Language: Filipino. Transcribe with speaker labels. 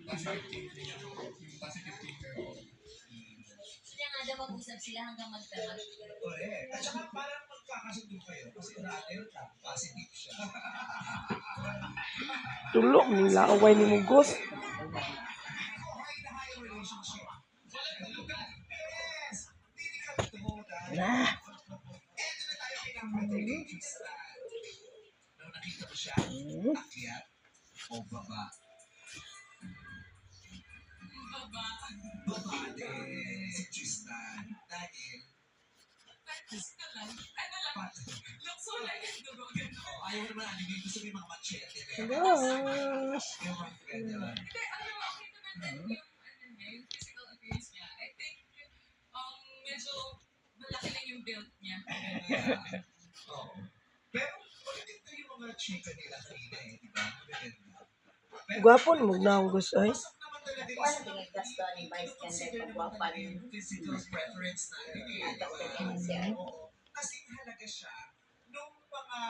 Speaker 1: positive thinker. Kaya nga daw mag-usap sila hanggang magtama.
Speaker 2: Correct. At saka parang magkakasundo kayo kasi dati positive siya.
Speaker 3: Tulok nila away ni Mugos. Nah.
Speaker 2: Nakita mo siya, akyat o baba? Baba din. Si Tristan. Dahil ayaw naman anime. Gusto mo yung mga machete.
Speaker 3: Gosh.
Speaker 2: Yung mga ganyan.
Speaker 1: Medyo malaki lang yung build niya.
Speaker 2: Oo. Pero maganda yung mga chika nila kanina eh, di ba? Maganda.
Speaker 3: Gwapo ni Mugnaugos ay.
Speaker 2: Pasok naman talaga
Speaker 1: Kung ano pinaggasto ni Vice Ganda pagwapan
Speaker 2: yung physical preference natin eh.
Speaker 1: at Dr. Kenneth siya.
Speaker 2: Oo. Kasi halaga siya nung mga